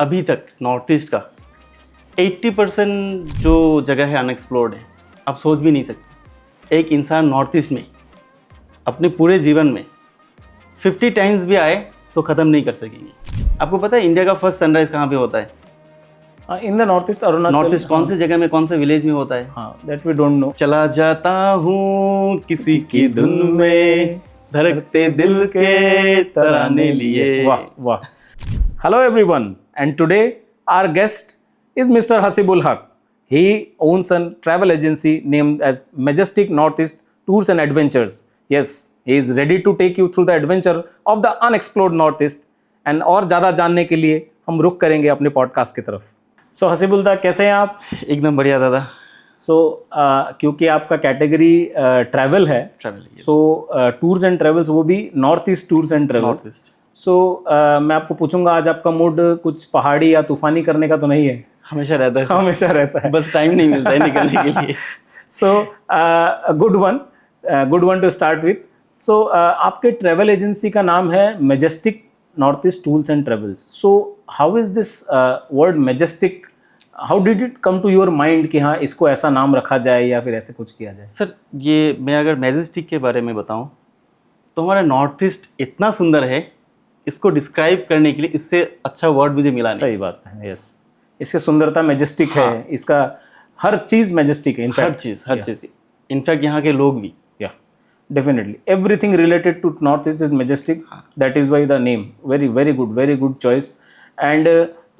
अभी तक north east का 80% जो जगह है अनएक्सप्लोर्ड है। आप सोच भी नहीं सकते एक इंसान नॉर्थ ईस्ट में अपने पूरे जीवन में 50 टाइम्स भी आए तो ख़त्म नहीं कर सकेंगे। आपको पता है इंडिया का फर्स्ट सनराइज कहाँ पे होता है? In the north east Arunachal. North east कौन से जगह में, कौन से विलेज में होता है? हाँ, दैट वी डोंट नो। चला जाता हूँ किसी की धुन में, धड़कते दिल के तराने लिए। वाह वाह। Hello everyone, and today our guest is Mr. Hasibul Haq. He owns a travel agency named as Majestic Northeast Tours and Adventures. Yes, he is ready to take you through the adventure of the unexplored Northeast. And और ज़्यादा जानने के लिए हम रुख करेंगे अपने podcast की तरफ। सो हसीबुल दा, कैसे हैं आप? एकदम बढ़िया दादा। सो क्योंकि आपका कैटेगरी ट्रैवल है, सो टूर्स एंड ट्रेवल्स, वो भी North East Tours and Travels. So मैं आपको पूछूंगा, आज आपका मूड कुछ पहाड़ी या तूफानी करने का तो नहीं है? हमेशा रहता है। हमेशा रहता है, बस टाइम नहीं मिलता है निकलने के लिए। So good one to start with. So आपके ट्रेवल एजेंसी का नाम है Majestic north East Tours and Travels. So how is this word Majestic, how did it come to your mind कि हाँ इसको ऐसा नाम रखा जाए या फिर ऐसे कुछ किया जाए? सर, ये मैं अगर मैजेस्टिक के बारे में बताऊं तो हमारा नॉर्थ ईस्ट इतना सुंदर है, इसको डिस्क्राइब करने के लिए इससे अच्छा वर्ड मुझे मिला नहीं। सही बात है, यस। इसकी सुंदरता मैजेस्टिक है, इसका हर चीज़ मैजेस्टिक है। हर चीज़ इनफैक्ट यहाँ के लोग भी। Definitely everything related to north east is majestic, that is why the name. Very good choice. And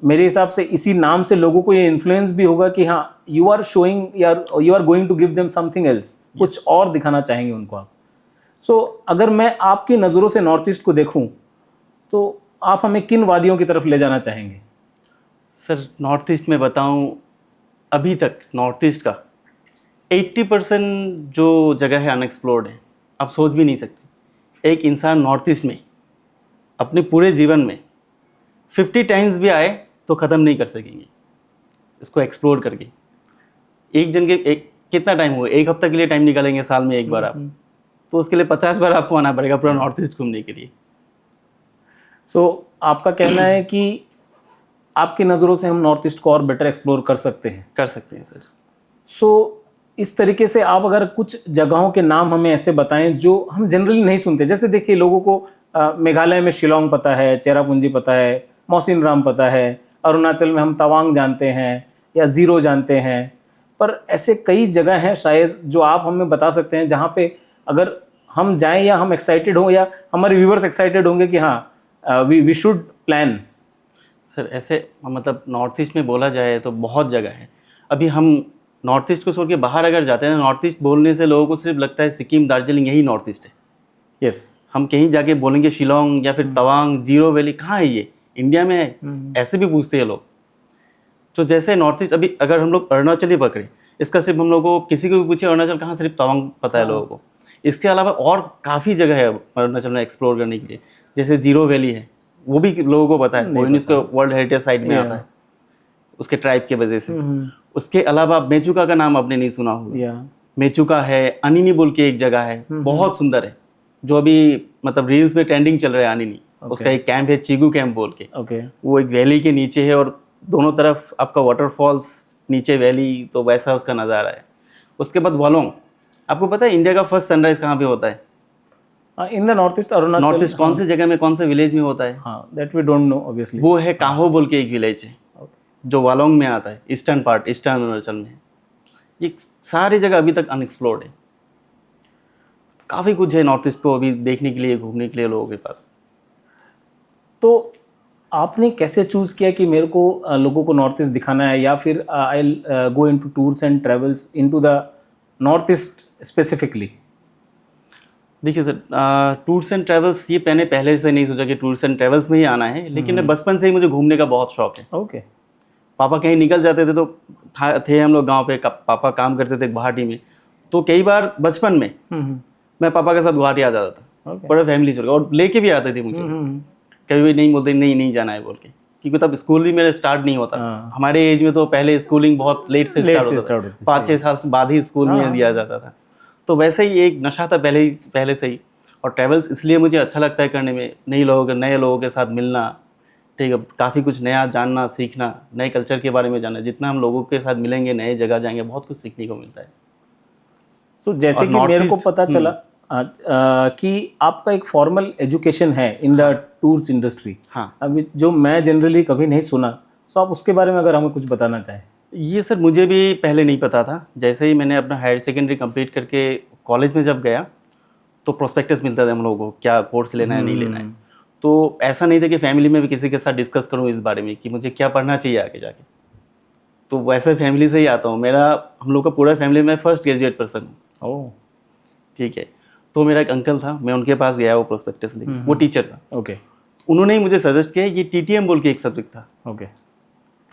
मेरे हिसाब से इसी नाम से लोगों को ये इन्फ्लुएंस भी होगा कि हाँ you are showing, you are going to give them something else, कुछ और दिखाना चाहेंगे उनको आप। सो अगर मैं आपकी नज़रों से नॉर्थ ईस्ट को देखूँ तो आप हमें किन वादियों की तरफ ले जाना चाहेंगे? सर, नॉर्थ ईस्ट में बताऊं, अभी तक नॉर्थ ईस्ट का 80% जो जगह है अनएक्सप्लोर्ड है। आप सोच भी नहीं सकते एक इंसान नॉर्थ ईस्ट में अपने पूरे जीवन में 50 टाइम्स भी आए तो ख़त्म नहीं कर सकेंगे इसको एक्सप्लोर करके। कितना टाइम होगा? एक हफ्ता के लिए टाइम निकालेंगे साल में एक बार आप, तो उसके लिए 50 बार आपको आना पड़ेगा पूरा नॉर्थ ईस्ट घूमने के लिए। सो आपका कहना है कि आपकी नज़रों से हम नॉर्थ ईस्ट को और बेटर एक्सप्लोर कर सकते हैं सर। सो इस तरीके से आप अगर कुछ जगहों के नाम हमें ऐसे बताएं जो हम जनरली नहीं सुनते। जैसे देखिए, लोगों को मेघालय में शिलोंग पता है, चेरापूंजी पता है, मौसिन राम पता है, अरुणाचल में हम तवांग जानते हैं या ज़ीरो जानते हैं, पर ऐसे कई जगह हैं शायद जो आप हमें बता सकते हैं जहाँ पे अगर हम जाएं या हम एक्साइटेड हों या हमारे व्यूवर्स एक्साइटेड होंगे कि हाँ वी शुड प्लान। सर, ऐसे मतलब नॉर्थ ईस्ट में बोला जाए तो बहुत जगह है। अभी हम नॉर्थ ईस्ट को छोड़ के बाहर अगर जाते हैं, नॉर्थ ईस्ट बोलने से लोगों को सिर्फ लगता है सिक्किम, दार्जिलिंग, यही नॉर्थ ईस्ट है। यस, हम कहीं जाके बोलेंगे शिलोंग या फिर तवांग, जीरो वैली, कहाँ है ये? इंडिया में है? ऐसे भी पूछते हैं लोग। तो जैसे नॉर्थ ईस्ट, अभी अगर हम लोग अरुणाचल ही पकड़े, इसका सिर्फ हम लोग को किसी को भी पूछे अरुणाचल कहाँ, सिर्फ तवांग पता है लोगों को। इसके अलावा और काफ़ी जगह है अरुणाचल में एक्सप्लोर करने के लिए। जैसे जीरो वैली है, वो भी लोगों को पता है, वो यूनेस्को वर्ल्ड हेरिटेज साइट में आता है उसके ट्राइब के वजह से। उसके अलावा मेचुका का नाम आपने नहीं सुना होगा। मेचुका है, अनिनी बोल के एक जगह है, बहुत सुंदर है, जो अभी मतलब रील्स में ट्रेंडिंग चल रहा है अनिनी। उसका एक कैंप है चिगू कैंप बोल के। वो एक वैली के नीचे है और दोनों तरफ आपका वाटरफॉल्स, नीचे वैली, तो वैसा उसका नज़ारा है। उसके बाद वालोंग, आपको पता है इंडिया का फर्स्ट सनराइज कहाँ पे होता है? In the north east Arunachal. North east कौन से जगह में, कौन से विलेज में होता है? हाँ, that we don't know obviously. वो है काहो बोल के एक विलेज है जो वालोंग में आता है, ईस्टर्न अरुणाचल में। ये सारी जगह अभी तक अनएक्सप्लोर्ड है। काफ़ी कुछ है नॉर्थ ईस्ट को अभी देखने के लिए, घूमने के लिए लोगों के पास। तो आपने कैसे चूज़ किया कि मेरे को लोगों को नॉर्थ ईस्ट दिखाना है, या फिर I will go into tours and travels into the north east specifically? देखिए सर, टूर्स एंड ट्रैवल्स ये मैंने पहले से नहीं सोचा कि टूर्स एंड ट्रैवल्स में ही आना है, लेकिन बचपन से ही मुझे घूमने का बहुत शौक है। ओके। पापा कहीं निकल जाते थे तो थे हम लोग गांव पे, पापा काम करते थे गुवाहाटी में, तो कई बार बचपन में मैं पापा के साथ गुवाहाटी आ जाता था। पूरा फैमिली छोड़ के, और लेके भी आते थे मुझे। कभी भी नहीं बोलते नहीं जाना है बोल के, क्योंकि तब स्कूल भी मेरा स्टार्ट नहीं होता। हमारे एज में तो पहले स्कूलिंग बहुत लेट से स्टार्ट होता था, 5-6 साल बाद ही स्कूल में दिया जाता था। तो वैसे ही एक नशा था पहले से ही। और ट्रैवल्स इसलिए मुझे अच्छा लगता है करने में, नए लोगों के साथ मिलना, ठीक है, काफ़ी कुछ नया जानना सीखना, नए कल्चर के बारे में जानना, जितना हम लोगों के साथ मिलेंगे, नए जगह जाएंगे, बहुत कुछ सीखने को मिलता है। सो जैसे और कि मेरे को Northeast, पता चला कि आपका एक फॉर्मल एजुकेशन है इन द टूर्स इंडस्ट्री। हाँ, अभी जो मैं जनरली कभी नहीं सुना, सो आप उसके बारे में अगर हमें कुछ बताना चाहें। ये सर मुझे भी पहले नहीं पता था। जैसे ही मैंने अपना हायर सेकेंडरी कंप्लीट करके कॉलेज में जब गया तो प्रोस्पेक्टस मिलता था हम लोगों को, क्या कोर्स लेना है नहीं लेना है। तो ऐसा नहीं था कि फैमिली में भी किसी के साथ डिस्कस करूं इस बारे में कि मुझे क्या पढ़ना चाहिए आगे जाके। तो वैसे फैमिली से ही आता हूँ। हम लोग का पूरा फैमिली में फर्स्ट ग्रेजुएट पर्सन हूँ। ओह, ठीक है, तो मेरा एक अंकल था, मैं उनके पास गया वो प्रोस्पेक्टस लेके, वो टीचर था। ओके उन्होंने ही मुझे सजेस्ट किया, ये TTM बोल के एक सब्जेक्ट था, okay,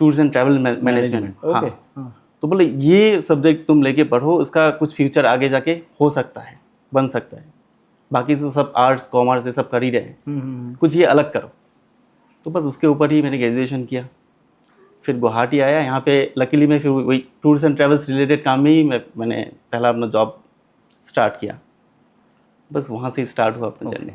tours and travel management. Okay, हाँ, तो बोले ये सब्जेक्ट तुम लेके पढ़ो, इसका कुछ फ्यूचर आगे जाके हो सकता है, बन सकता है। बाकी तो सब आर्ट्स कॉमर्स ये सब कर ही रहे हैं, कुछ ये अलग करो। तो बस उसके ऊपर ही मैंने ग्रेजुएशन किया। फिर गुवाहाटी आया, यहाँ पे लकीली मैं फिर वही टूर्स एंड ट्रैवल्स रिलेटेड काम में ही मैंने पहला अपना जॉब स्टार्ट किया। बस वहाँ से स्टार्ट हुआ अपना जर्नी।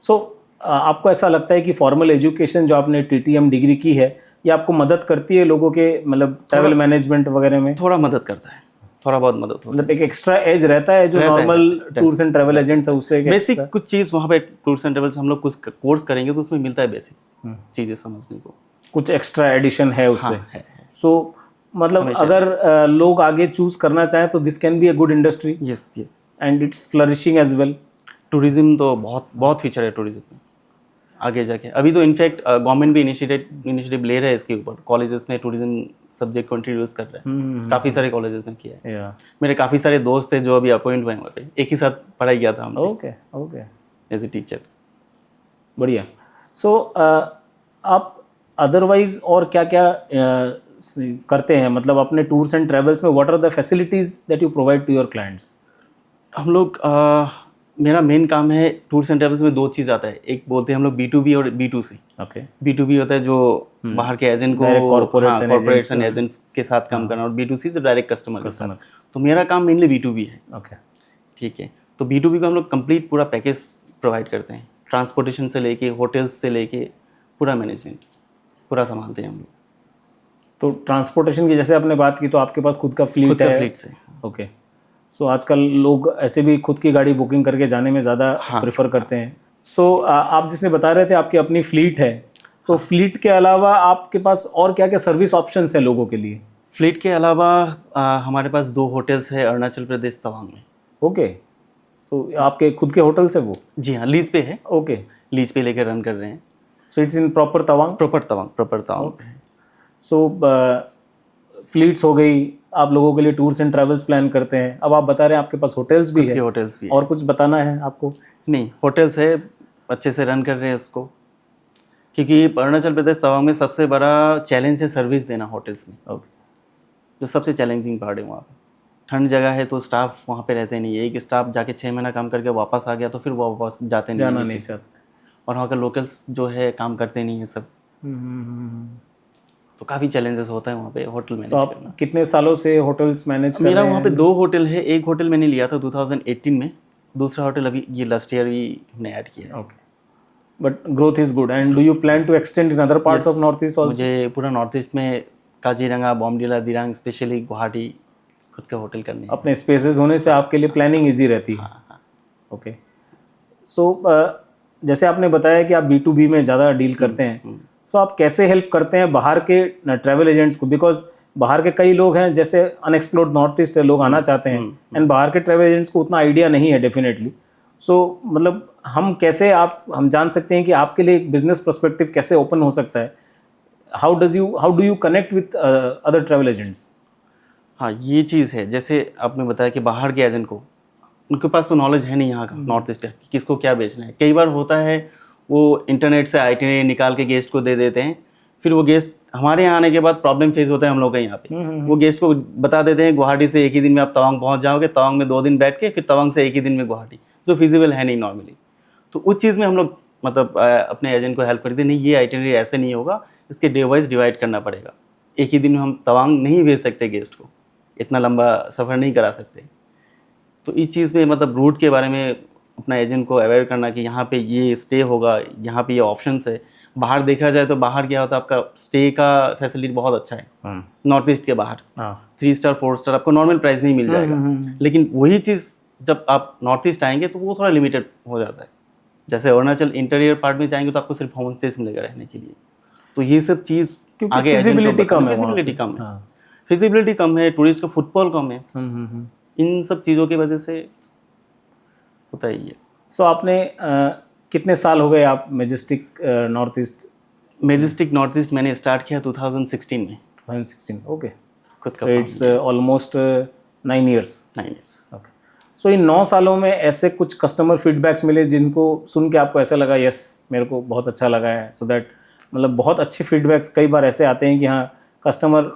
सो आपको ऐसा लगता है कि फॉर्मल एजुकेशन जो आपने TTM डिग्री की है, ये आपको मदद करती है लोगों के मतलब ट्रैवल मैनेजमेंट वगैरह में? थोड़ा मदद करता है, थोड़ा बहुत मदद होता मतलब एक एक्स्ट्रा एज रहता है जो normal tours and travel agents है उससे? है। बेसिक कुछ चीज़ वहाँ पे टूर्स एंड ट्रैवल्स हम लोग कुछ कोर्स करेंगे तो उसमें मिलता है बेसिक चीज़ें समझने को। कुछ एक्स्ट्रा एडिशन है उससे? हाँ, है। सो मतलब अगर लोग आगे चूज करना चाहें तो this can be a good industry yes yes. And it's flourishing as well. Tourism तो बहुत बहुत फ्यूचर है टूरिज्म में आगे जाके। अभी तो इनफैक्ट गवर्नमेंट भी इनिशिएटिव ले रहे हैं इसके ऊपर, कॉलेजेस में टूरिज्म सब्जेक्ट को इंट्रोड्यूस कर रहे हैं। काफ़ी सारे कॉलेजेस में किया है। मेरे काफ़ी सारे दोस्त थे जो अभी अपॉइंट हुए वहाँ पे, एक ही साथ पढ़ाई किया था हमने okay okay, as a teacher. बढ़िया। सो आप अदरवाइज और क्या क्या करते हैं, मतलब अपने टूर्स एंड ट्रेवल्स में what are the facilities that you provide to your clients? हम लोग मेरा मेन काम है टूर्स एंड ट्रैवल्स में, दो चीज़ आता है। एक बोलते हैं हम लोग B2B और B2C। ओके, B2B होता है जो बाहर के एजेंट को, कॉर्पोरेट्स एंड एजेंट्स के साथ काम करना, और B2C जो डायरेक्ट कस्टमर के साथ। तो मेरा काम मेनली B2B है। ओके, ठीक है, तो B2B को हम लोग कंप्लीट पूरा पैकेज प्रोवाइड करते हैं, ट्रांसपोर्टेशन से लेके होटल्स से लेके पूरा मैनेजमेंट पूरा संभालते हैं हम लोग। तो ट्रांसपोर्टेशन की जैसे आपने बात की, तो आपके पास खुद का फ्लीट है? फ्लीट से। ओके, सो आजकल लोग ऐसे भी खुद की गाड़ी बुकिंग करके जाने में ज़्यादा प्रेफर करते हैं। सो आप जिसने बता रहे थे आपकी अपनी फ्लीट है, तो फ्लीट के अलावा आपके पास और क्या क्या सर्विस ऑप्शंस हैं लोगों के लिए? फ्लीट के अलावा हमारे पास 2 होटल्स है अरुणाचल प्रदेश तवांग में। ओके, सो आपके खुद के होटल्स है वो? जी हाँ, लीज पे है। ओके, लीज पे लेकर रन कर रहे हैं। So it's in proper Tawang? Proper Tawang. So fleets हो गई, आप लोगों के लिए टूर्स एंड ट्रैवल्स प्लान करते हैं। अब आप बता रहे हैं आपके पास होटल्स भी है? होटल्स भी है। और कुछ बताना है आपको? नहीं, होटल्स है, अच्छे से रन कर रहे हैं उसको, क्योंकि अरुणाचल प्रदेश तवांग में सबसे बड़ा चैलेंज है सर्विस देना होटल्स में। ओके, जो सबसे चैलेंजिंग पार्ट है वहाँ पे। ठंड जगह है तो स्टाफ वहाँ पे रहते नहीं है। एक स्टाफ जाके 6 महीना काम करके वापस आ गया तो फिर वो वापस जाते नहीं, जाना नहीं चाहता। और वहाँ के लोकल्स जो है काम करते नहीं है सब। तो काफ़ी चैलेंजेस होता है वहाँ पे होटल मैनेज तो करना। आप कितने सालों से होटल्स मैनेज कर मेरा रहे वहाँ हैं? पे 2 होटल है। एक होटल मैंने लिया था 2018 में, दूसरा होटल अभी ये लास्ट ईयर ही हमने ऐड किया है। Okay, but growth is good and do you plan to extend in other parts of north east also? मुझे पूरा नॉर्थ ईस्ट में काजीरंगा, बॉमडिला, दिरांग, स्पेशली गुवाहाटी खुद के होटल करने हैं। अपने स्पेसेस होने से आपके लिए प्लानिंग इजी रहती है। हाँ। ओके, सो जैसे आपने बताया कि आप B2B में ज़्यादा डील करते हैं, सो आप कैसे हेल्प करते हैं बाहर के ट्रैवल एजेंट्स को? बिकॉज बाहर के कई लोग हैं, जैसे अनएक्सप्लोर्ड नॉर्थ ईस्ट है, लोग आना चाहते हैं एंड बाहर के ट्रैवल एजेंट्स को उतना आइडिया नहीं है डेफिनेटली। सो मतलब हम जान सकते हैं कि आपके लिए एक बिजनेस पर्सपेक्टिव कैसे ओपन हो सकता है? How do you connect with other travel agents? हाँ, ये चीज़ है। जैसे आपने बताया कि बाहर के एजेंट को, उनके पास तो नॉलेज है नहीं यहाँ का नॉर्थ ईस्ट का, किसको क्या बेचना है। कई बार होता है वो इंटरनेट से आइटिनरी निकाल के गेस्ट को दे देते हैं, फिर वो गेस्ट हमारे यहाँ आने के बाद प्रॉब्लम फेस होता है हम लोग का यहाँ पे। वो गेस्ट को बता देते हैं गुवाहाटी से एक ही दिन में आप तवांग पहुँच जाओगे, तवांग में 2 दिन बैठ के फिर तवांग से एक ही दिन में गुवाहाटी, जो फिजिबल है नहीं नॉर्मली। तो उस चीज़ में हम लोग मतलब अपने एजेंट को हेल्प करते हैं, नहीं ये आइटिनरी ऐसे नहीं होगा, इसके डे वाइज डिवाइड करना पड़ेगा। एक ही दिन में हम तवांग नहीं भेज सकते गेस्ट को, इतना लंबा सफ़र नहीं करा सकते। तो इस चीज़ में मतलब रूट के बारे में अपना एजेंट को अवेयर करना कि यहाँ पे ये स्टे होगा, यहाँ पे ये ऑप्शंस है। बाहर देखा जाए तो बाहर क्या होता है, आपका स्टे का फैसिलिटी बहुत अच्छा है नॉर्थ ईस्ट के बाहर। 3 स्टार 4 स्टार आपको नॉर्मल प्राइस में ही मिल जाएगा। लेकिन वही चीज़ जब आप नॉर्थ ईस्ट आएंगे तो वो थोड़ा लिमिटेड हो जाता है। जैसे अरुणाचल इंटीरियर पार्ट में जाएंगे तो आपको सिर्फ होम स्टेज मिलेगा रहने के लिए। तो ये सब चीज़ आगे फिजिबिलिटी कम है, फिजिबिलिटी कम है, फिजिबिलिटी कम है, टूरिस्ट का फुटफॉल कम है। इन सब चीज़ों की वजह से होता ही है। सो आपने कितने साल हो गए आप Majestic North East? Majestic North East मैंने स्टार्ट किया 2016 में। 2016, ओके। खुद का so it's almost 9 years। 9 years। Okay. So इन 9 सालों में ऐसे कुछ कस्टमर फीडबैक्स मिले जिनको सुन के आपको ऐसा लगा यस मेरे को बहुत अच्छा लगा है, सो दैट मतलब बहुत अच्छे फीडबैक्स कई बार ऐसे आते हैं कि हाँ कस्टमर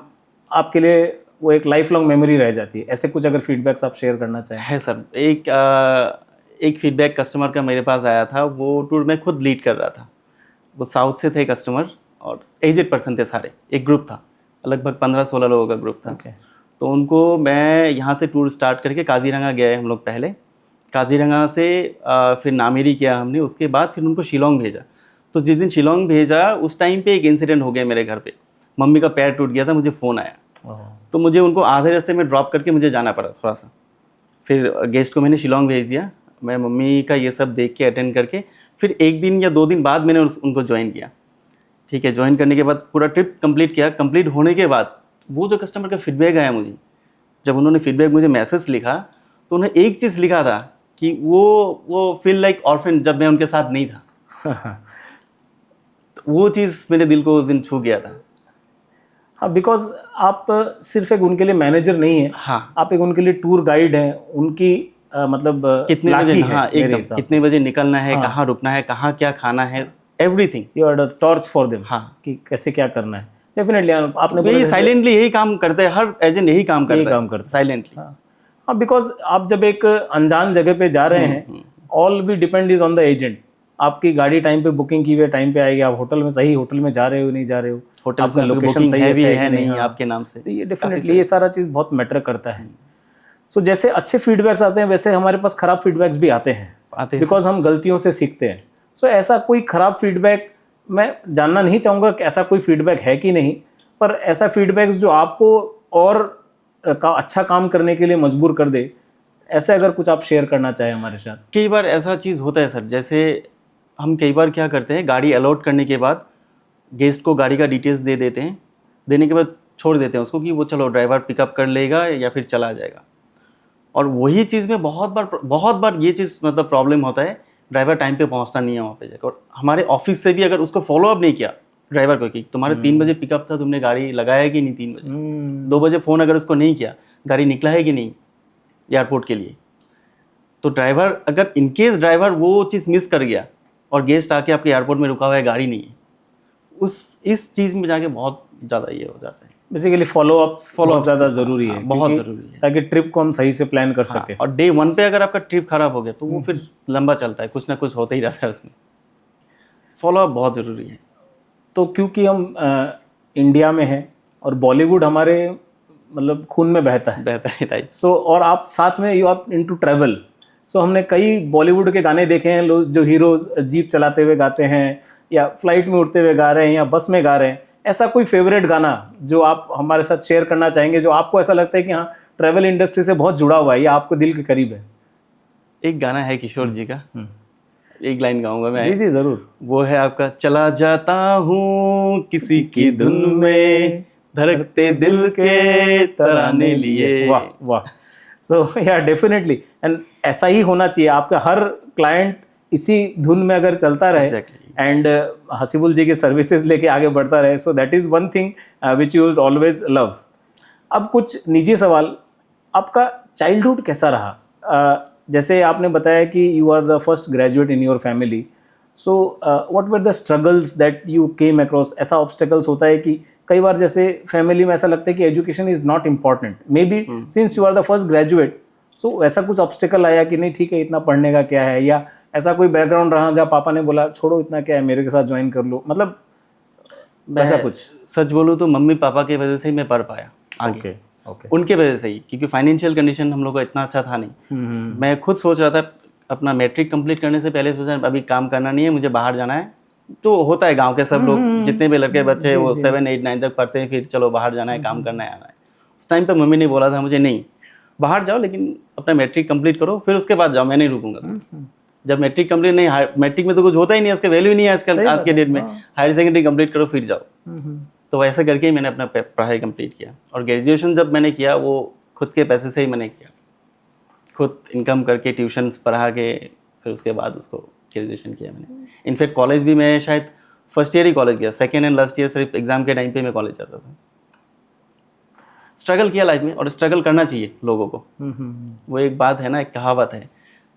आपके लिए वो एक लाइफ लॉन्ग मेमोरी रह जाती है। ऐसे कुछ अगर फीडबैक्स आप शेयर करना चाहें? है सर, एक फीडबैक कस्टमर का मेरे पास आया था। वो टूर मैं खुद लीड कर रहा था। वो साउथ से थे कस्टमर और एजेड पर्सन थे सारे। एक ग्रुप था, लगभग 15-16 लोगों का ग्रुप था। Okay। तो उनको मैं यहाँ से टूर स्टार्ट करके काजीरंगा गए हम लोग पहले। काजीरंगा से फिर नामेरी किया हमने, उसके बाद फिर उनको शिलोंग भेजा। तो जिस दिन शिलोंग भेजा उस टाइम पे एक इंसिडेंट हो गया मेरे घर पे। मम्मी का पैर टूट गया था, मुझे फ़ोन आया। तो मुझे उनको आधे रास्ते में ड्रॉप करके मुझे जाना पड़ा थोड़ा सा। फिर गेस्ट को मैंने शिलोंग भेज दिया। मैं मम्मी का ये सब देख के अटेंड करके फिर 1 दिन या 2 दिन बाद मैंने उनको ज्वाइन किया। ठीक है, ज्वाइन करने के बाद पूरा ट्रिप कंप्लीट किया। कंप्लीट होने के बाद वो जो कस्टमर का फीडबैक आया मुझे, जब उन्होंने फीडबैक मुझे मैसेज लिखा तो उन्होंने एक चीज़ लिखा था कि वो फील लाइक ऑर्फन जब मैं उनके साथ नहीं था। तो वो चीज़ मेरे दिल को उस दिन छू गया था। हाँ, बिकॉज आप सिर्फ एक उनके लिए मैनेजर नहीं है। हाँ, आप एक उनके लिए टूर गाइड हैं, उनकी मतलब कितने बजे, लाठी हाँ है मेरे एकदम, हिसाब कितने बजे निकलना है, कहाँ रुकना है, कहाँ क्या खाना है, everything. You are the torch for them. हाँ, कि कैसे क्या करना है। डेफिनेटली आपने यही साइलेंटली यही काम करते हैं, हर एजेंट यही काम करता है, काम करता है साइलेंटली। हाँ, बिकॉज आप जब एक अनजान जगह पे जा रहे हैं, all we depend is on the agent. आपकी गाड़ी टाइम पे बुकिंग की हुई टाइम पे आएगी, आप होटल में सही होटल में जा रहे हो नहीं जा रहे हो, होटल आपका में लोकेशन बुकिंग सही है भी है है नहीं हाँ। आपके नाम से, तो ये डेफिनेटली ये सारा चीज़ बहुत मैटर करता है। सो जैसे अच्छे फीडबैक्स आते हैं वैसे हमारे पास खराब फीडबैक्स भी आते हैं, बिकॉज हम गलतियों से सीखते हैं। सो ऐसा कोई खराब फीडबैक, मैं जानना नहीं चाहूँगा कि ऐसा कोई फीडबैक है कि नहीं, पर ऐसा फीडबैक्स जो आपको और अच्छा काम करने के लिए मजबूर कर दे, ऐसे अगर कुछ आप शेयर करना चाहें हमारे साथ। कई बार ऐसा चीज़ होता है सर, जैसे हम कई बार क्या करते हैं, गाड़ी अलॉट करने के बाद गेस्ट को गाड़ी का डिटेल्स दे देते हैं, देने के बाद छोड़ देते हैं उसको कि वो चलो ड्राइवर पिकअप कर लेगा या फिर चला जाएगा। और वही चीज़ में बहुत बार ये चीज़ मतलब प्रॉब्लम होता है, ड्राइवर टाइम पे पहुंचता नहीं है वहाँ पे जाकर। और हमारे ऑफिस से भी अगर उसको फॉलो अप नहीं किया ड्राइवर को कि तुम्हारे 3 बजे पिकअप था, तुमने गाड़ी लगाया कि नहीं 3 बजे, 2 बजे फ़ोन अगर उसको नहीं किया, गाड़ी निकला है कि नहीं एयरपोर्ट के लिए, तो ड्राइवर अगर इनकेस ड्राइवर वो चीज़ मिस कर गया और गेस्ट आके आपके एयरपोर्ट में रुका हुआ है, गाड़ी नहीं है, इस चीज़ में जाके बहुत ज़्यादा ये हो जाता है। बेसिकली फॉलोअप्स ज़्यादा ज़रूरी है, बहुत ज़रूरी है, ताकि ट्रिप को हम सही से प्लान कर सके। और डे 1 पे अगर आपका ट्रिप खराब हो गया तो वो फिर लंबा चलता है, कुछ ना कुछ होता ही रहता है उसमें। फॉलोअप बहुत ज़रूरी है। तो क्योंकि हम इंडिया में हैं और बॉलीवुड हमारे मतलब खून में बहता है राइट। सो और आप साथ में यू आर इनटू ट्रैवल। सो हमने कई बॉलीवुड के गाने देखे हैं, लोग जो हीरोज जीप चलाते हुए गाते हैं या फ्लाइट में उड़ते हुए गा रहे हैं या बस में गा रहे हैं। ऐसा कोई फेवरेट गाना जो आप हमारे साथ शेयर करना चाहेंगे, जो आपको ऐसा लगता है कि हाँ ट्रैवल इंडस्ट्री से बहुत जुड़ा हुआ है या आपको दिल के करीब है? एक गाना है किशोर जी का, एक लाइन गाऊंगा मैं। जी जी ज़रूर। वो है आपका, चला जाता हूँ किसी की धुन में, धड़कते दिल के तराने लिए। वाह वाह। सो या डेफिनेटली, एंड ऐसा ही होना चाहिए। आपका हर क्लाइंट इसी धुन में अगर चलता रहे एंड हसीबुल जी की सर्विसेज लेके आगे बढ़ता रहे, so that is one thing which you always love. अब कुछ निजी सवाल, आपका चाइल्डहुड कैसा रहा? जैसे आपने बताया कि you are the first graduate in your family, so what were the struggles that you came across? ऐसा ऑब्स्टेकल्स होता है कि कई बार जैसे फैमिली में ऐसा लगता है कि education is not important, maybe since you are the first graduate, so ऐसा कुछ ऑब्स्टेकल आया कि नहीं ठीक है इतना पढ़ने का क्या है, या ऐसा कोई बैकग्राउंड रहा जहाँ पापा ने बोला छोड़ो इतना क्या है मेरे के साथ ज्वाइन कर लो, मतलब ऐसा कुछ? सच बोलूँ तो मम्मी पापा की वजह से ही मैं पढ़ पाया आगे। ओके। उनके वजह से ही, क्योंकि फाइनेंशियल कंडीशन हम लोग का इतना अच्छा था नहीं। मैं खुद सोच रहा था अपना मैट्रिक कंप्लीट करने से पहले, सोचा अभी काम करना नहीं है, मुझे बाहर जाना है, तो होता है गांव के सब लोग जितने भी लड़के बच्चे वो 7, 8, 9 तक पढ़ते हैं, फिर चलो बाहर जाना है, काम करना है, आना है। उस टाइम पे मम्मी ने बोला था मुझे, नहीं बाहर जाओ लेकिन अपना मैट्रिक कंप्लीट करो, फिर उसके बाद जाओ, मैं नहीं रुकूंगा। जब मैट्रिक कंप्लीट नहीं, मैट्रिक में तो कुछ होता ही नहीं है, उसका वैल्यू नहीं है आजकल, आज के डेट में। हायर सेकेंडरी कंप्लीट करो फिर जाओ। तो वैसे करके ही मैंने अपना पढ़ाई कंप्लीट किया। और ग्रेजुएशन जब मैंने किया वो खुद के पैसे से ही मैंने किया, खुद इनकम करके ट्यूशन्स पढ़ा के, फिर उसके बाद उसको ग्रेजुएशन किया मैंने। इनफैक्ट कॉलेज भी मैं शायद फर्स्ट ईयर ही कॉलेज किया, सेकेंड एंड लास्ट ईयर सिर्फ एग्जाम के टाइम पे मैं कॉलेज जाता था। स्ट्रगल किया लाइफ में, और स्ट्रगल करना चाहिए लोगों को। वो एक बात है ना, एक कहावत है,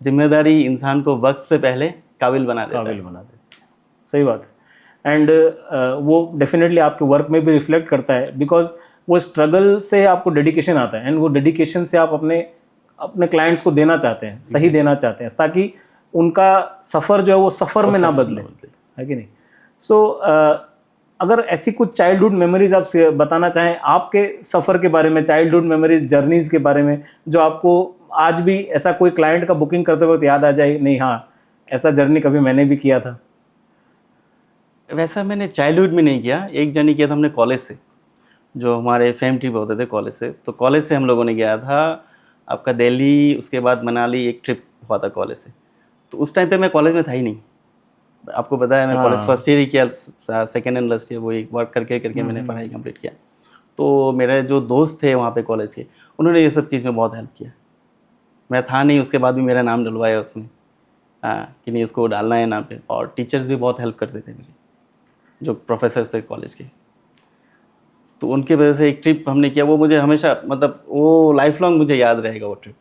जिम्मेदारी इंसान को वक्त से पहले काबिल बना देती है। सही बात है। एंड वो डेफिनेटली आपके वर्क में भी रिफ्लेक्ट करता है, बिकॉज वो स्ट्रगल से आपको डेडिकेशन आता है, एंड वो डेडिकेशन से आप अपने क्लाइंट्स को देना चाहते हैं, सही देना चाहते हैं, ताकि उनका सफ़र जो है वो सफ़र में ना बदले, है कि नहीं। सो अगर ऐसी कुछ चाइल्डहुड मेमोरीज आप बताना चाहें, आपके सफ़र के बारे में, चाइल्डहुड मेमोरीज, जर्नीज़ के बारे में, जो आपको आज भी ऐसा कोई क्लाइंट का बुकिंग करते वक्त याद आ जाए, नहीं हाँ ऐसा जर्नी कभी मैंने भी किया था। वैसा मैंने चाइल्डहुड में नहीं किया, एक जर्नी किया था हमने कॉलेज से, जो हमारे फैम ट्रिप होते थे कॉलेज से। तो कॉलेज से हम लोगों ने गया था आपका दिल्ली, उसके बाद मनाली, एक ट्रिप हुआ था कॉलेज से। तो उस टाइम पे मैं कॉलेज में था ही नहीं, आपको पता है मैं कॉलेज फर्स्ट ईयर ही किया, सेकेंड एंड लास्ट ईयर वो एक वर्क करके मैंने पढ़ाई कंप्लीट किया। तो मेरे जो दोस्त थे वहाँ पे कॉलेज के, उन्होंने ये सब चीज़ में बहुत हेल्प किया। मैं था नहीं, उसके बाद भी मेरा नाम डलवाया उसमें, कि नहीं इसको डालना है नाम पे। और टीचर्स भी बहुत हेल्प करते थे मुझे, जो प्रोफेसर थे कॉलेज के। तो उनके वजह से एक ट्रिप हमने किया, वो मुझे हमेशा, मतलब वो लाइफ लॉन्ग मुझे याद रहेगा वो ट्रिप।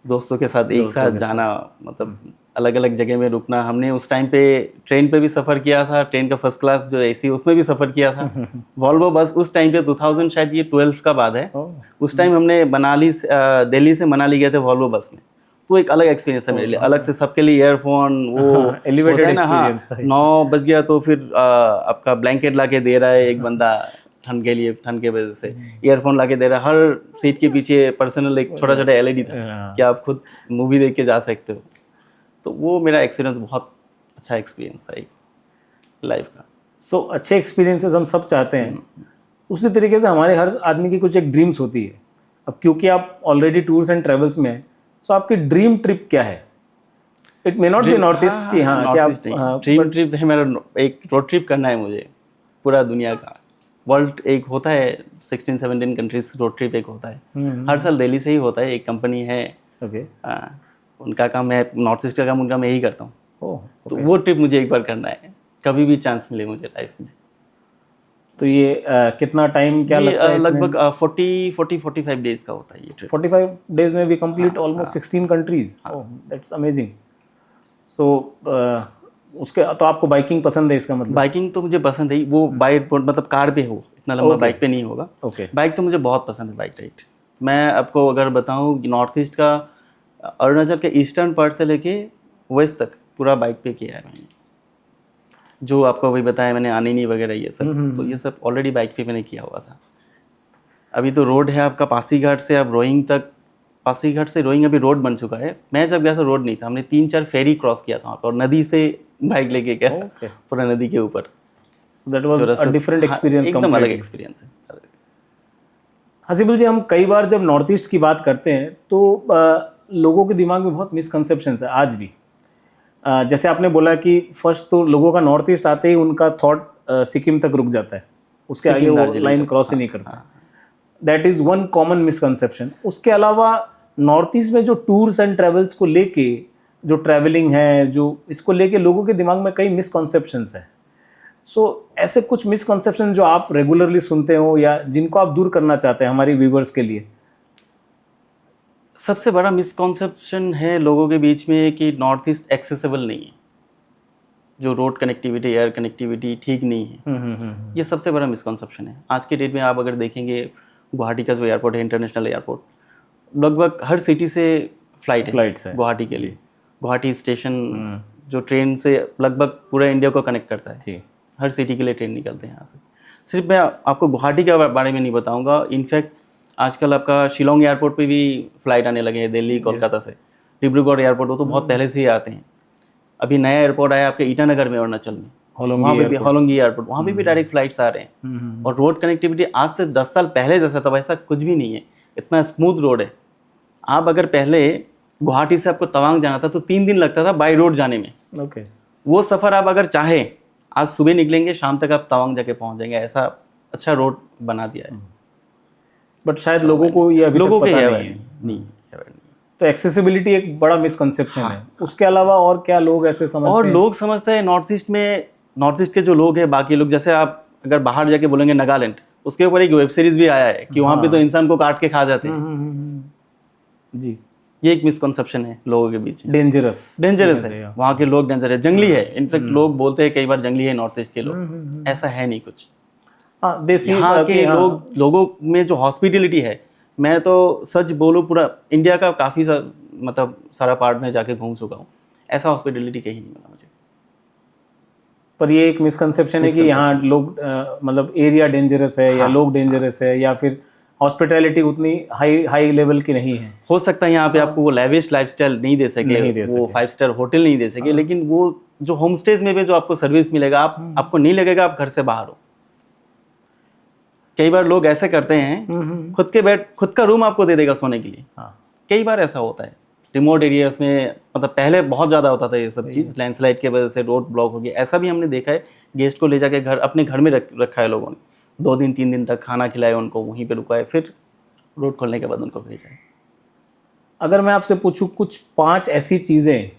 दोस्तों के साथ एक साथ जाना, मतलब अलग अलग जगह में रुकना। हमने उस टाइम पे ट्रेन पे भी सफ़र किया था, ट्रेन का फर्स्ट क्लास जो एसी, उसमें भी सफ़र किया था। वॉल्वो बस उस टाइम पे 2000 शायद ये 12 का बाद है, उस टाइम हमने दिल्ली से मनाली गए थे वॉल्वो बस में। तो एक अलग एक्सपीरियंस था मेरे लिए, अलग से सबके लिए ईयरफोन, वो एलिवेटेड एक्सपीरियंस था। 9 बज गया तो फिर आपका ब्लैंकेट ला के दे रहा है एक बंदा, ठंड के लिए, ठंड के वजह से ईयरफोन ला के दे रहा है। हर सीट के पीछे पर्सनल एक छोटा छोटा LED था कि आप खुद मूवी देख के जा सकते हो। तो वो मेरा एक्सपीरियंस बहुत अच्छा एक्सपीरियंस था एक लाइफ का। सो अच्छे एक्सपीरियंसेस हम सब चाहते हैं, उसी तरीके से हमारे हर आदमी की कुछ एक ड्रीम्स होती है। अब क्योंकि आप ऑलरेडी टूर्स एंड ट्रेवल्स में हैं, सो आपकी ड्रीम ट्रिप क्या है? It may not be north east की, हाँ क्या ड्रीम ट्रिप है मेरा, एक रोड ट्रिप करना है मुझे पूरा दुनिया का। वर्ल्ड एक होता है 16-17 कंट्रीज रोड ट्रिप एक होता है, हर साल दिल्ली से ही होता है, एक कंपनी है। उनका काम है, नॉर्थ ईस्ट का काम उनका मैं यही करता हूँ। तो वो ट्रिप मुझे एक बार करना है, कभी भी चांस मिले मुझे लाइफ में। तो ये कितना टाइम क्या लगता है? लगभग 40-45 डेज का होता है ये ट्रिप। 45 डेज में we complete almost 16 countries. That's amazing. So उसके तो आपको बाइकिंग पसंद है, इसका मतलब? बाइकिंग तो मुझे पसंद है, वो बाइक मतलब कार पे हो, इतना लंबा बाइक पे नहीं होगा। बाइक तो मुझे बहुत पसंद है, बाइक राइड। मैं आपको अगर बताऊँ, नॉर्थ ईस्ट का अरुणाचल के ईस्टर्न पार्ट से लेके वेस्ट तक पूरा बाइक पे किया है मैंने। जो आपको वही बताया मैंने, आनिनी वगैरह ये सब, तो ये सब ऑलरेडी बाइक पे मैंने किया हुआ था। अभी तो रोड है आपका पासीघाट से आप रोइंग तक, पासीघाट से रोइंग अभी रोड बन चुका है। मैं जब गया था रोड नहीं था, हमने 3-4 फेरी क्रॉस किया था वहाँ पर, और नदी से बाइक लेके गया पूरा नदी के ऊपर। So that was a different experience, एकदम अलग एक्सपीरियंस है। हसीबुल जी, हम कई बार जब नॉर्थ ईस्ट की बात करते हैं तो लोगों के दिमाग में बहुत मिसकंसेप्शंस है आज भी। जैसे आपने बोला कि फर्स्ट तो लोगों का नॉर्थ ईस्ट आते ही उनका थॉट सिक्किम तक रुक जाता है, उसके आगे वो लाइन क्रॉस ही नहीं करता। That is one common misconception. उसके अलावा नॉर्थ ईस्ट में जो टूर्स एंड ट्रेवल्स को लेके, जो ट्रैवलिंग है, जो इसको लेके लोगों के दिमाग में कई मिसकंसेप्शंस हैं। सो ऐसे कुछ मिसकंसेप्शन जो आप रेगुलरली सुनते हो या जिनको आप दूर करना चाहते हैं हमारी व्यूवर्स के लिए? सबसे बड़ा मिसकॉन्सेप्शन है लोगों के बीच में कि नॉर्थ ईस्ट एक्सेसिबल नहीं है, जो रोड कनेक्टिविटी, एयर कनेक्टिविटी ठीक नहीं है। ये सबसे बड़ा मिसकॉन्सेप्शन है। आज के डेट में आप अगर देखेंगे, गुवाहाटी का जो एयरपोर्ट है, इंटरनेशनल एयरपोर्ट, लगभग हर सिटी से फ्लाइट्स है गुवाहाटी के लिए। गुवाहाटी स्टेशन जो ट्रेन से लगभग पूरे इंडिया को कनेक्ट करता है जी। हर सिटी के लिए ट्रेन निकलते हैं यहाँ से। सिर्फ मैं आपको गुवाहाटी के बारे में नहीं बताऊँगा, इनफैक्ट आजकल आपका शिलोंग एयरपोर्ट पे भी फ़्लाइट आने लगे हैं, दिल्ली कोलकाता से। डिब्रूगढ़ एयरपोर्ट वो तो बहुत पहले से ही आते हैं। अभी नया एयरपोर्ट आया आपके ईटानगर में अरुणाचल में, वहाँ पे भी होलोंगी एयरपोर्ट, वहाँ पे भी डायरेक्ट फ्लाइट्स आ रहे हैं। और रोड कनेक्टिविटी आज से 10 साल पहले जैसा था वैसा कुछ भी नहीं है, इतना स्मूथ रोड है। आप अगर पहले गुवाहाटी से आपको तवांग जाना था तो 3 दिन लगता था बाई रोड जाने में। ओके। वो सफ़र आप अगर चाहें आज सुबह निकलेंगे शाम तक आप तवांग जाके पहुँच जाएंगे, ऐसा अच्छा रोड बना दिया है। बट शायद लोगों को ये अभी तक पता नहीं है। नहीं। तो एक्सेसिबिलिटी एक बड़ा मिसकंसेप्शन है। उसके अलावा और क्या लोग ऐसे समझते और हैं? लोग समझते हैं नॉर्थ ईस्ट के जो लोग हैं, बाकी लोग, जैसे आप अगर बाहर जाके बोलेंगे नागालैंड, उसके ऊपर एक वेब सीरीज भी आया है कि वहाँ पे तो इंसान को काट के खा जाते हैं। जी, ये एक मिसकंसेप्शन है लोगों के बीच में। डेंजरस है, वहाँ के लोग डेंजर है, जंगली है। इनफैक्ट लोग बोलते हैं कई बार जंगली है नॉर्थ ईस्ट के लोग, ऐसा है नहीं कुछ। हाँ, देसी यहाँ के लोगों में जो हॉस्पिटलिटी है, मैं तो सच बोलूँ पूरा इंडिया का काफ़ी मतलब सारा पार्ट में जाके घूम चुका हूँ, ऐसा हॉस्पिटलिटी कहीं नहीं मिला मुझे। पर ये एक मिसकंसेप्शन है कि यहाँ लोग मतलब एरिया डेंजरस है या लोग डेंजरस है या फिर हॉस्पिटैलिटी उतनी हाई लेवल की नहीं है। हो सकता है यहाँ पे आपको वो लेविश लाइफस्टाइल नहीं दे सके, वो 5 स्टार होटल नहीं दे सके, लेकिन वो जो होम स्टेज में भी जो आपको सर्विस मिलेगा, आपको नहीं लगेगा आप घर से बाहर हो। कई बार लोग ऐसे करते हैं, खुद का रूम आपको दे देगा सोने के लिए। कई बार ऐसा होता है रिमोट एरियाज में, मतलब पहले बहुत ज़्यादा होता था ये सब चीज़, लैंडस्लाइड की वजह से रोड ब्लॉक हो गया, ऐसा भी हमने देखा है। गेस्ट को ले जाके अपने घर में रखा है लोगों ने, 2 दिन 3 दिन तक खाना खिलाया उनको, वहीं पे रुकाए, फिर रोड खोलने के बाद उनको भेजा है। अगर मैं आपसे पूछूं कुछ 5 ऐसी चीज़ें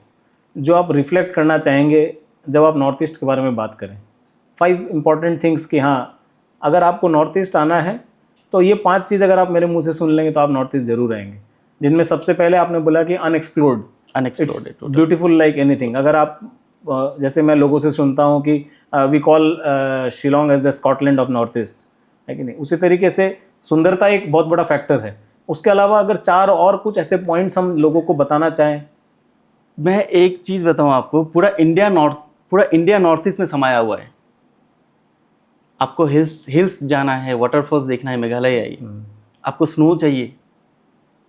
जो आप रिफ्लेक्ट करना चाहेंगे जब आप नॉर्थ ईस्ट के बारे में बात करें, 5 इंपॉर्टेंट थिंग्स कि हाँ अगर आपको नॉर्थ ईस्ट आना है तो ये 5 चीज़ अगर आप मेरे मुंह से सुन लेंगे तो आप नॉर्थ ईस्ट जरूर आएंगे। जिनमें सबसे पहले आपने बोला कि अनएक्सप्लोर्ड, ब्यूटीफुल लाइक एनीथिंग। अगर आप जैसे मैं लोगों से सुनता हूँ कि we call Shillong as the Scotland of north east, है कि नहीं, उसी तरीके से सुंदरता एक बहुत बड़ा फैक्टर है। उसके अलावा अगर 4 और कुछ ऐसे पॉइंट्स हम लोगों को बताना चाहें। मैं एक चीज़ बताऊँ आपको, पूरा इंडिया नॉर्थ ईस्ट में समाया हुआ है। आपको हिल्स जाना है, वाटरफॉल्स देखना है, मेघालय आइए। आपको स्नो चाहिए,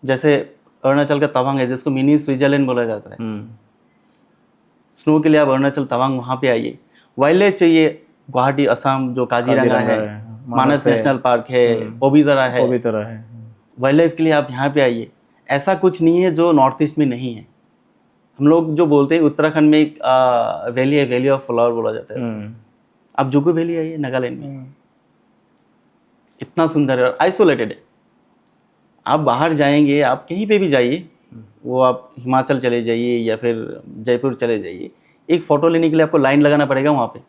जैसे अरुणाचल का तवांग है जिसको मिनी स्विट्जरलैंड बोला जाता है, स्नो के लिए आप अरुणाचल तवांग वहाँ पे आइए। वाइल्ड लाइफ चाहिए, गुवाहाटी असम जो काजीरंगा है, मानस नेशनल पार्क है, पवितरा है, वाइल्ड लाइफ के लिए आप यहाँ पे आइए। ऐसा कुछ नहीं है जो नॉर्थ ईस्ट में नहीं है। हम लोग जो बोलते हैं उत्तराखंड में एक वैली है, वैली ऑफ फ्लावर बोला जाता है। आप जुगू वैली आइए नागालैंड में, इतना सुंदर है और आइसोलेटेड है। आप बाहर जाएंगे, आप कहीं पे भी जाइए, वो आप हिमाचल चले जाइए या फिर जयपुर चले जाइए, एक फ़ोटो लेने के लिए आपको लाइन लगाना पड़ेगा वहाँ पे।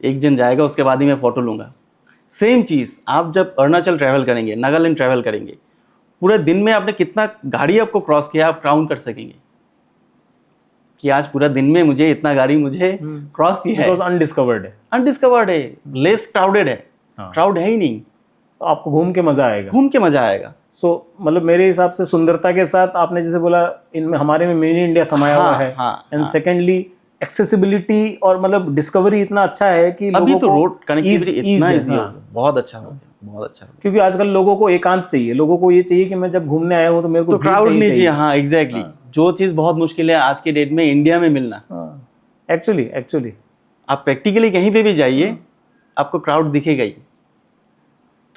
एक जन जाएगा उसके बाद ही मैं फ़ोटो लूँगा। सेम चीज़ आप जब अरुणाचल ट्रैवल करेंगे, नागालैंड ट्रैवल करेंगे, पूरे दिन में आपने कितना गाड़ी आपको क्रॉस किया आप काउंट कर सकेंगे कि आज पूरा दिन में मुझे इतना गाड़ी मुझे क्रॉस की है। अनडिस्कवर्ड है, लेस क्राउडेड है, क्राउड है ही नहीं, तो आपको घूम के मज़ा आएगा। सो मतलब मेरे हिसाब से सुंदरता के साथ आपने जैसे बोला इनमें हमारे में मिनी इंडिया समाया हुआ है, एंड सेकेंडली एक्सेसिबिलिटी और मतलब डिस्कवरी इतना अच्छा है कि अभी तो रोड कनेक्टिविटी इतना इजी हो गया, बहुत अच्छा हो गया। क्योंकि आजकल लोगों को एकांत चाहिए, लोगों को ये चाहिए कि मैं जब घूमने आया हूँ तो मेरे को क्राउड नहीं चाहिए। हाँ एग्जैक्टली, जो चीज़ बहुत मुश्किल है आज के डेट में इंडिया में मिलना। एक्चुअली आप प्रैक्टिकली कहीं पे भी जाइए आपको क्राउड दिखेगा ही।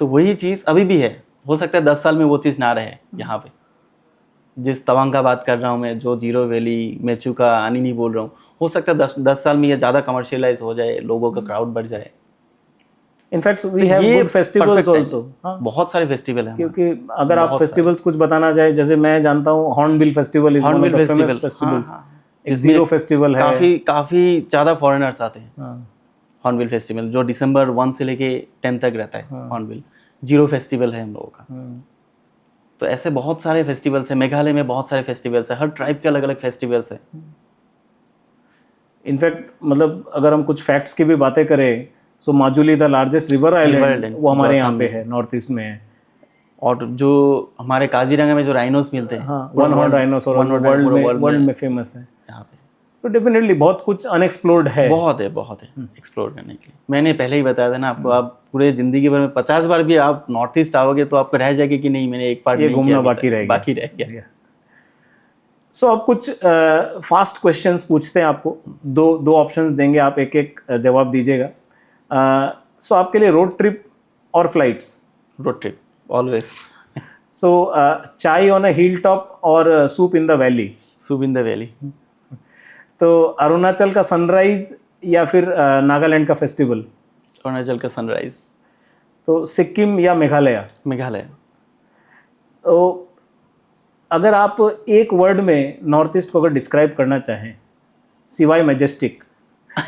तो वही चीज़ अभी भी है, हो सकता है 10 साल में वो चीज़ ना रहे यहाँ पे। जिस तवांग का बात कर रहा हूँ मैं, जो जीरो वैली, मेचुका, अनिनी बोल रहा हूँ, हो सकता है 10 साल में ये ज़्यादा कमर्शियलाइज हो जाए, लोगों का क्राउड बढ़ जाए। In fact we have good festivals also. बहुत सारे फेस्टिवल हैं, क्योंकि अगर आप फेस्टिवल्स कुछ बताना चाहे, जैसे मैं जानता हूँ hornbill festival is one of the famous festivals. Zero festival है, काफ़ी ज़्यादा फॉरेनर्स आते हैं। हॉर्नबिल फेस्टिवल जो दिसंबर 1 से लेके 10 तक रहता है। हॉर्नबिल जीरो फेस्टिवल है हम लोगों का। तो ऐसे बहुत सारे फेस्टिवल्स हैं, मेघालय में बहुत सारे फेस्टिवल्स हैं, हर ट्राइब के अलग अलग फेस्टिवल्स हैं। इनफैक्ट मतलब अगर हम कुछ फैक्ट्स की भी बातें करें, so Majuli the largest river island वो हमारे यहाँ पे है, नॉर्थ ईस्ट में है। और जो हमारे काजीरंगा में जो राइनोस मिलते हैं, वन हॉर्न राइनोसोर वर्ल्ड में फेमस है यहाँ पे। सो डेफिनेटली बहुत कुछ अनएक्सप्लोर्ड है, बहुत है एक्सप्लोर करने के लिए। मैंने पहले ही बताया था ना आपको, आप पूरे जिंदगी भर में 50 बार भी आप नॉर्थ ईस्ट आओगे तो आपको रह जाएगी कि नहीं मैंने एक पार्ट ये घूमना बाकी रह गया। सो अब कुछ फास्ट क्वेश्चंस पूछते हैं आपको, दो ऑप्शंस देंगे, आप एक एक जवाब दीजिएगा। सो आपके लिए रोड ट्रिप और flights? Road trip always. So chai on a hill top और soup in the valley? Soup in the valley. तो अरुणाचल का सनराइज या फिर नागालैंड का फेस्टिवल? अरुणाचल का सनराइज। तो सिक्किम या मेघालय? मेघालय। तो अगर आप एक वर्ड में नॉर्थ ईस्ट को अगर डिस्क्राइब करना चाहें सिवाय मैजेस्टिक,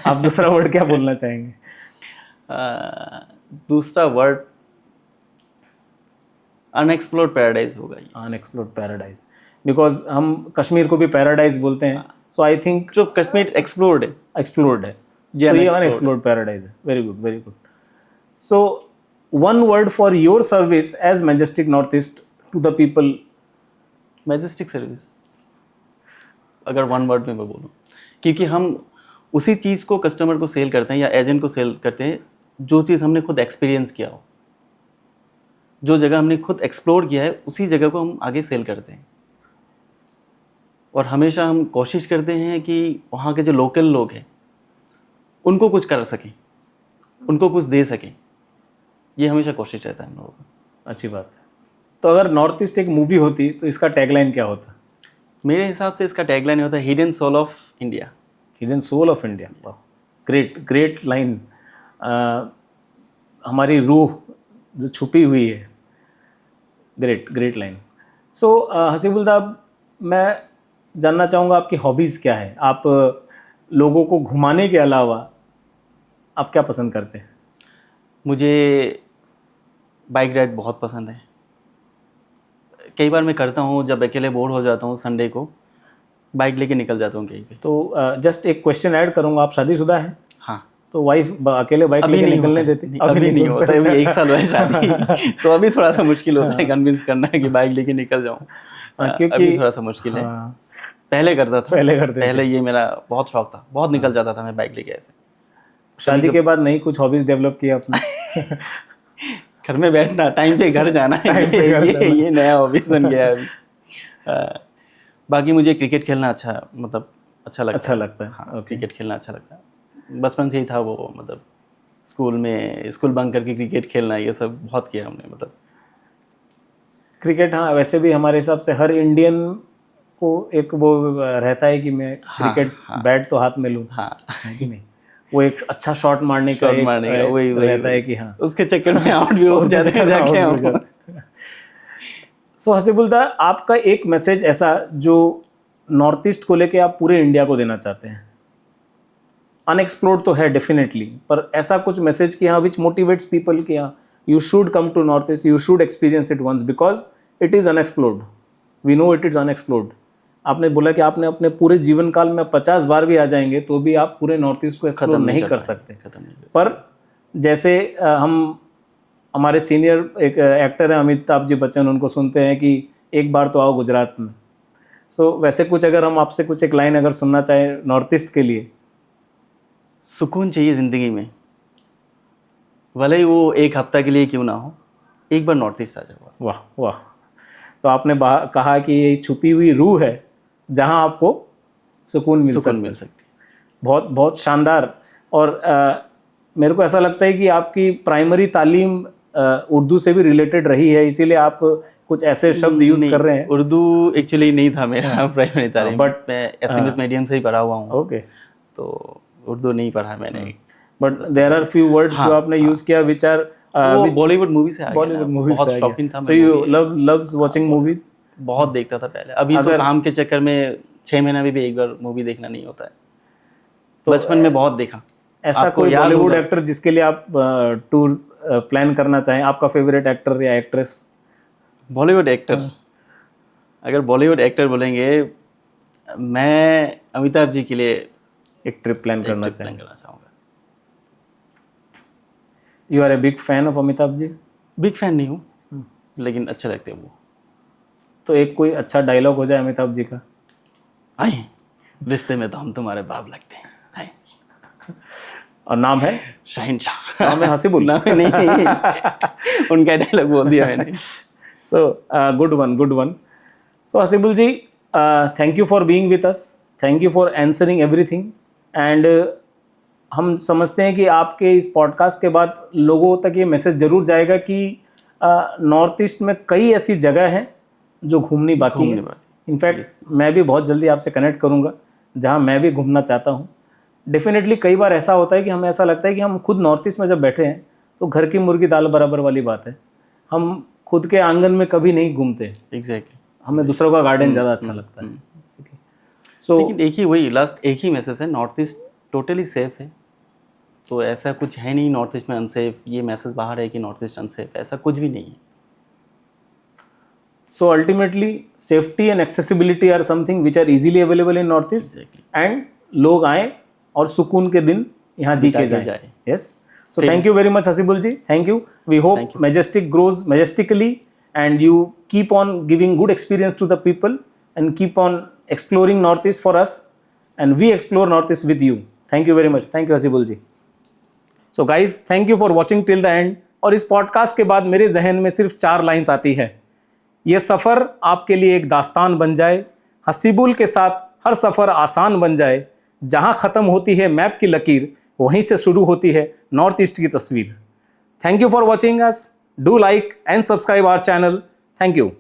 आप दूसरा वर्ड क्या बोलना चाहेंगे? दूसरा वर्ड अनएक्सप्लोर्ड पैराडाइज होगा ये। अनएक्सप्लोर्ड पैराडाइज, बिकॉज हम कश्मीर को भी पैराडाइज बोलते हैं, सो आई थिंक जो कश्मीर एक्सप्लोर्ड है। एक्सप्लोर्ड है, ये so ये unexplored अनएक्सप्लोर्ड पैराडाइज है। Very good, very good. So one word for your service as majestic north east to the people? Majestic service, अगर वन वर्ड में मैं बोलूँ, क्योंकि हम उसी चीज़ को कस्टमर को सेल करते हैं या एजेंट को सेल करते हैं जो चीज़ हमने खुद एक्सपीरियंस किया हो, जो जगह हमने खुद एक्सप्लोर किया है उसी जगह को हम आगे सेल करते हैं। और हमेशा हम कोशिश करते हैं कि वहाँ के जो लोकल लोग हैं उनको कुछ कर सकें, उनको कुछ दे सकें, ये हमेशा कोशिश रहता है हम लोगों का। अच्छी बात है। तो अगर नॉर्थ ईस्ट एक मूवी होती तो इसका टैगलाइन क्या होता? मेरे हिसाब से इसका टैगलाइन होता है hidden soul of India. Hidden soul of India. वाह, ग्रेट ग्रेट लाइन। हमारी रूह जो छुपी हुई है। Great great line. So Hasibul sahab, मैं जानना चाहूँगा आपकी हॉबीज़ क्या है? आप लोगों को घुमाने के अलावा आप क्या पसंद करते हैं? मुझे बाइक राइड बहुत पसंद है। कई बार मैं करता हूँ, जब अकेले बोर हो जाता हूँ संडे को बाइक लेके निकल जाता हूँ कहीं पे। तो जस्ट एक क्वेश्चन ऐड करूँगा, आप शादीशुदा हैं? हाँ। तो वाइफ अकेले बाइक लेके निकलने देती? अभी नहीं होता, अभी 1 साल हुआ है शादी तो अभी थोड़ा सा मुश्किल होता है कन्विंस करना है कि बाइक लेके निकल जाऊँ। क्योंकि अभी थोड़ा सा मुश्किल है। पहले करता था, पहले ये मेरा बहुत शौक था, बहुत निकल जाता था मैं बाइक लेके ऐसे। शादी के बाद नहीं कुछ हॉबीज डेवलप किया आपने? घर में बैठना, टाइम पे घर जाना है, ये नया हॉबीज बन गया है अभी। बाकी मुझे क्रिकेट खेलना अच्छा लगता है। अच्छा लगता है। हाँ, क्रिकेट खेलना अच्छा लगता है। बचपन से ही था वो, मतलब स्कूल बंक करके क्रिकेट खेलना, ये सब बहुत किया हमने। मतलब क्रिकेट, हाँ, वैसे भी हमारे हिसाब से हर इंडियन को एक वो रहता है कि मैं क्रिकेट बैट तो हाथ में लूँ, हाँ, है कि नहीं? वो एक अच्छा शॉट मारने का वही रहता है कि हाँ, उसके चक्कर में आउट भी हो जाते हैं। सो हसीबुल दा, आपका एक मैसेज ऐसा जो नॉर्थ ईस्ट को लेके आप पूरे इंडिया को देना चाहते हैं? अनएक्सप्लोर्ड तो है डेफिनेटली, पर ऐसा कुछ मैसेज कि हाँ विच मोटिवेट्स पीपल कि हाँ you should come to north east, you should experience it once because it is unexplored, we know it is unexplored. आपने बोला कि आपने अपने पूरे जीवन काल में 50 बार भी आ जाएंगे तो भी आप पूरे नॉर्थ ईस्ट को एक्सप्लोर नहीं कर सकते। पर जैसे हमारे सीनियर एक एक्टर हैं अमिताभ जी बच्चन, उनको सुनते हैं कि एक बार तो आओ गुजरात में। सो वैसे कुछ अगर हम आपसे कुछ एक लाइन अगर सुनना चाहें नॉर्थ ईस्ट के लिए? सुकून चाहिए ज़िंदगी में, भले ही वो एक हफ्ता के लिए क्यों ना हो, एक बार नॉर्थ ईस्ट आ जाओ। वाह वाह। तो आपने कहा कि ये छुपी हुई रूह है जहां आपको सुकून मिल सकती है। बहुत बहुत शानदार। और मेरे को ऐसा लगता है कि आपकी प्राइमरी तालीम उर्दू से भी रिलेटेड रही है, इसीलिए आप कुछ ऐसे शब्द यूज़ कर रहे हैं। उर्दू एक्चुअली नहीं था मेरा प्राइमरी तालीम, बट मैं एसएमएस मीडियम से ही पढ़ा हुआ हूँ। ओके, तो उर्दू नहीं पढ़ा मैंने। But there are few words जो आपने यूज़ किया विच आर बॉलीवुड मूवी से आ गया। बॉलीवुड मूवीज बहुत शौकीन था मैं। So you loves watching movies? बहुत देखता था पहले, अभी तो काम के चक्कर में 6 महीना में भी एक बार मूवी देखना नहीं होता है। तो बचपन में बहुत देखा। ऐसा कोई बॉलीवुड एक्टर जिसके लिए आप टूर्स प्लान करना चाहें? आपका फेवरेट एक्टर या एक्ट्रेस? बॉलीवुड एक्टर, अगर बॉलीवुड एक्टर बोलेंगे, मैं अमिताभ जी के लिए एक ट्रिप प्लान करना चाहूँगा। You are a big fan of Amitabh ji? Big fan नहीं हूँ, लेकिन अच्छे लगते हैं वो। तो एक कोई अच्छा डायलॉग हो जाए अमिताभ जी का। आए रिश्ते में तो हम तुम्हारे बाप लगते हैं। आए। और नाम है शहनशाह। नाम है हसीबुल? नहीं उनका डायलॉग बोल दिया मैंने। So good one, good one. So Hasibul ji, thank you for being with us, thank you for answering everything. And हम समझते हैं कि आपके इस पॉडकास्ट के बाद लोगों तक ये मैसेज ज़रूर जाएगा कि नॉर्थ ईस्ट में कई ऐसी जगह हैं जो घूमनी बाकी है। इनफैक्ट मैं भी बहुत जल्दी आपसे कनेक्ट करूँगा जहाँ मैं भी घूमना चाहता हूँ। डेफिनेटली कई बार ऐसा होता है कि हमें ऐसा लगता है कि हम खुद नॉर्थ ईस्ट में जब बैठे हैं तो घर की मुर्गी दाल बराबर वाली बात है। हम खुद के आंगन में कभी नहीं घूमते। एग्जैक्टली, हमें दूसरों का गार्डन ज़्यादा अच्छा लगता है। सो लेकिन एक ही वही लास्ट एक ही मैसेज है, नॉर्थ ईस्ट टोटली सेफ है। तो ऐसा कुछ है नहीं नॉर्थ ईस्ट में अनसेफ, ये मैसेज बाहर है कि नॉर्थ ईस्ट अनसेफ, ऐसा कुछ भी नहीं है। So ultimately, safety and accessibility are something which are easily available in North East. Exactly. And लोग आए और सुकून के दिन यहाँ जी के जाए। Yes. So thank you very much, Hasibul ji. Thank you. We hope Majestic grows majestically and you keep on giving good experience to the people and keep on exploring North East for us and we explore North East with you. Thank you very much. Thank you, Hasibul ji. So guys, thank you for watching till the end. और इस podcast के बाद मेरे जहन में सिर्फ 4 lines आती है। ये सफ़र आपके लिए एक दास्तान बन जाए, हसीबुल के साथ हर सफ़र आसान बन जाए, जहाँ ख़त्म होती है मैप की लकीर वहीं से शुरू होती है नॉर्थ ईस्ट की तस्वीर। Thank you for watching us, do like and subscribe our channel. Thank you.